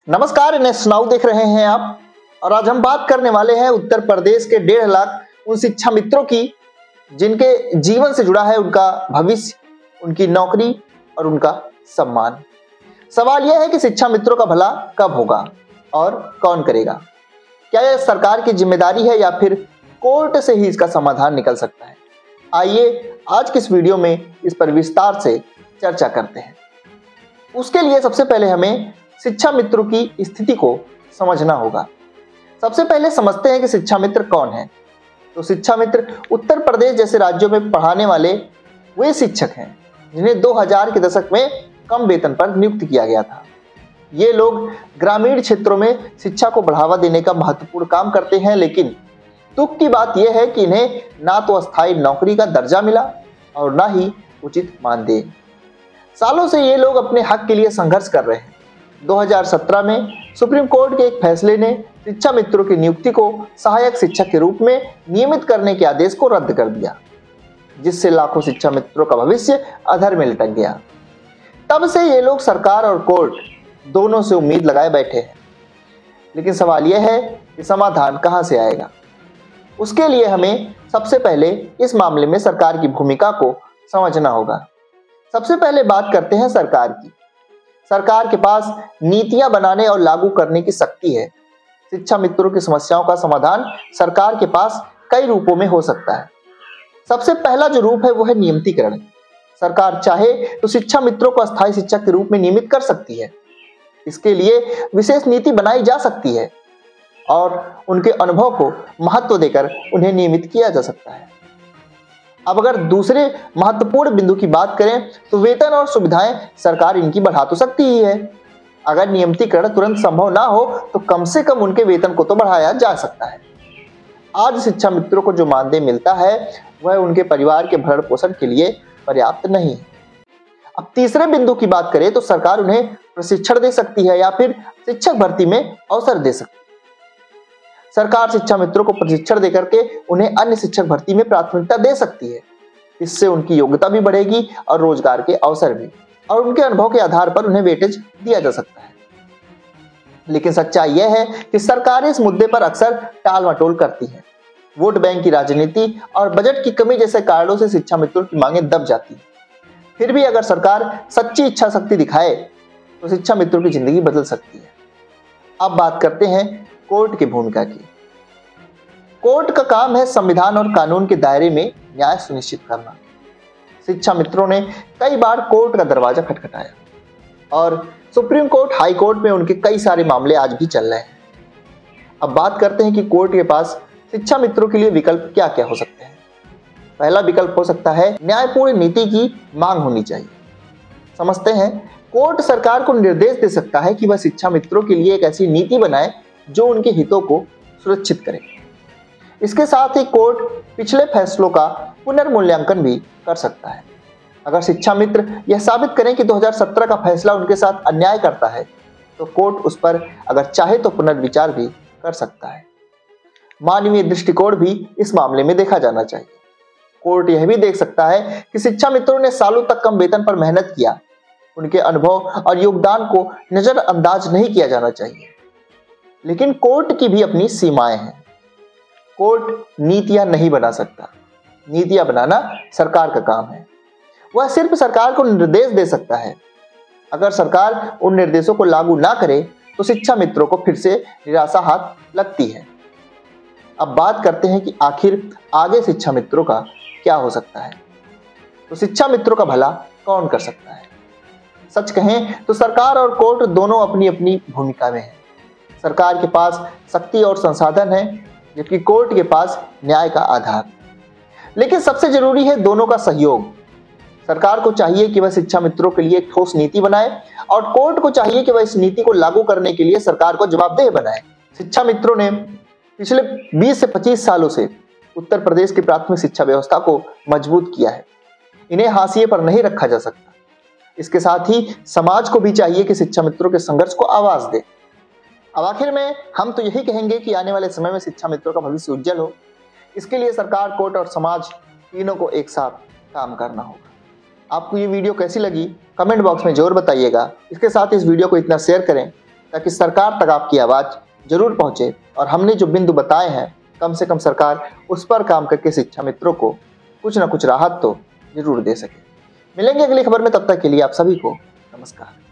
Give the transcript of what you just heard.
नमस्कार, इन्हें सुनाऊ देख रहे हैं आप। और आज हम बात करने वाले हैं उत्तर प्रदेश के 1.5 लाख उन शिक्षा मित्रों की जिनके जीवन से जुड़ा है उनका भविष्य, उनकी नौकरी और उनका सम्मान। सवाल यह है कि शिक्षा मित्रों का भला कब होगा और कौन करेगा? क्या यह सरकार की जिम्मेदारी है या फिर कोर्ट से ही इसका समाधान निकल सकता है? आइए आज की इस वीडियो में इस पर विस्तार से चर्चा करते हैं। उसके लिए सबसे पहले हमें शिक्षा मित्रों की स्थिति को समझना होगा। सबसे पहले समझते हैं कि शिक्षा मित्र कौन है। तो शिक्षा मित्र उत्तर प्रदेश जैसे राज्यों में पढ़ाने वाले वे शिक्षक हैं जिन्हें 2000 के दशक में कम वेतन पर नियुक्त किया गया था। ये लोग ग्रामीण क्षेत्रों में शिक्षा को बढ़ावा देने का महत्वपूर्ण काम करते हैं, लेकिन दुख की बात यह है कि इन्हें ना तो अस्थायी नौकरी का दर्जा मिला और ना ही उचित मानदेय। सालों से ये लोग अपने हक के लिए संघर्ष कर रहे हैं। 2017 में सुप्रीम कोर्ट के एक फैसले ने शिक्षा मित्रों की नियुक्ति को सहायक शिक्षक के रूप में नियमित करने के आदेश को रद्द कर दिया, जिससे लाखों शिक्षा मित्रों का भविष्य अधर में लटक गया। तब से ये लोग सरकार और कोर्ट दोनों से उम्मीद लगाए बैठे हैं, लेकिन सवाल यह है कि समाधान कहां से आएगा। उसके लिए हमें सबसे पहले इस मामले में सरकार की भूमिका को समझना होगा। सबसे पहले बात करते हैं सरकार की। सरकार के पास नीतियां बनाने और लागू करने की शक्ति है। शिक्षा मित्रों की समस्याओं का समाधान सरकार के पास कई रूपों में हो सकता है। सबसे पहला जो रूप है वो है नियमितीकरण। सरकार चाहे तो शिक्षा मित्रों को अस्थायी शिक्षक के रूप में नियमित कर सकती है। इसके लिए विशेष नीति बनाई जा सकती है और उनके अनुभव को महत्व देकर उन्हें नियमित किया जा सकता है। अब अगर दूसरे महत्वपूर्ण बिंदु की बात करें तो वेतन और सुविधाएं सरकार इनकी बढ़ा तो सकती ही है। अगर नियमितीकरण तुरंत संभव ना हो तो कम से कम उनके वेतन को तो बढ़ाया जा सकता है। आज शिक्षा मित्रों को जो मानदेय मिलता है वह उनके परिवार के भरण पोषण के लिए पर्याप्त नहीं है। अब तीसरे बिंदु की बात करें तो सरकार उन्हें प्रशिक्षण दे सकती है या फिर शिक्षक भर्ती में अवसर दे सकती है। सरकार शिक्षा मित्रों को प्रशिक्षण देकर के उन्हें अन्य शिक्षक भर्ती में प्राथमिकता दे सकती है। इससे उनकी योग्यता भी बढ़ेगी और रोजगार के अवसर भी, और उनके अनुभव के आधार पर उन्हें वेटेज दिया जा सकता है। लेकिन सच्चाई यह है कि सरकार इस मुद्दे पर अक्सर टाल मटोल करती है। वोट बैंक की राजनीति और बजट की कमी जैसे कारणों से शिक्षा मित्रों की मांगें दब जाती है। फिर भी अगर सरकार सच्ची इच्छा शक्ति दिखाए तो शिक्षा मित्रों की जिंदगी बदल सकती है। अब बात करते हैं कोर्ट की भूमिका की। कोर्ट का काम है संविधान और कानून के दायरे में न्याय सुनिश्चित करना। शिक्षा मित्रों ने कई बार कोर्ट का दरवाजा खटखटाया और सुप्रीम कोर्ट, हाई कोर्ट में उनके कई सारे मामले आज भी चल रहे हैं। अब बात करते हैं कि कोर्ट के पास शिक्षा मित्रों के लिए विकल्प क्या क्या हो सकते हैं। पहला विकल्प हो सकता है न्यायपूर्ण नीति की मांग होनी चाहिए। समझते हैं, कोर्ट सरकार को निर्देश दे सकता है कि वह शिक्षा मित्रों के लिए एक ऐसी नीति बनाए जो उनके हितों को सुरक्षित करे। इसके साथ ही कोर्ट पिछले फैसलों का पुनर्मूल्यांकन भी कर सकता है। अगर शिक्षा मित्र यह साबित करें कि 2017 का फैसला उनके साथ अन्याय करता है तो कोर्ट उस पर अगर चाहे तो पुनर्विचार भी कर सकता है। मानवीय दृष्टिकोण भी इस मामले में देखा जाना चाहिए। कोर्ट यह भी देख सकता है कि शिक्षा मित्रों ने सालों तक कम वेतन पर मेहनत किया। उनके अनुभव और योगदान को नजरअंदाज नहीं किया जाना चाहिए। लेकिन कोर्ट की भी अपनी सीमाएं हैं। कोर्ट नीतियां नहीं बना सकता। नीतियां बनाना सरकार का काम है। वह सिर्फ सरकार को निर्देश दे सकता है। अगर सरकार उन निर्देशों को लागू ना करे तो शिक्षा मित्रों को फिर से निराशा हाथ लगती है। अब बात करते हैं कि आखिर आगे शिक्षा मित्रों का क्या हो सकता है। तो शिक्षा मित्रों का भला कौन कर सकता है? सच कहें तो सरकार और कोर्ट दोनों अपनी अपनी भूमिका में हैं। सरकार के पास शक्ति और संसाधन है, जबकि कोर्ट के पास न्याय का आधार। लेकिन सबसे जरूरी है दोनों का सहयोग। सरकार को चाहिए कि वह शिक्षा मित्रों के लिए एक ठोस नीति बनाए और कोर्ट को चाहिए कि वह इस नीति को लागू करने के लिए सरकार को जवाबदेह बनाए। शिक्षा मित्रों ने पिछले 20 से 25 सालों से उत्तर प्रदेश की प्राथमिक शिक्षा व्यवस्था को मजबूत किया है। इन्हें हाशिए पर नहीं रखा जा सकता। इसके साथ ही समाज को भी चाहिए कि शिक्षा मित्रों के संघर्ष को आवाज दे। अब आखिर में हम तो यही कहेंगे कि आने वाले समय में शिक्षा मित्रों का भविष्य उज्जवल हो। इसके लिए सरकार, कोर्ट और समाज तीनों को एक साथ काम करना होगा। आपको ये वीडियो कैसी लगी कमेंट बॉक्स में जरूर बताइएगा। इसके साथ इस वीडियो को इतना शेयर करें ताकि सरकार तक आपकी आवाज़ जरूर पहुंचे और हमने जो बिंदु बताए हैं कम से कम सरकार उस पर काम करके शिक्षा मित्रों को कुछ ना कुछ राहत तो जरूर दे सके। मिलेंगे अगली खबर में, तब तक के लिए आप सभी को नमस्कार।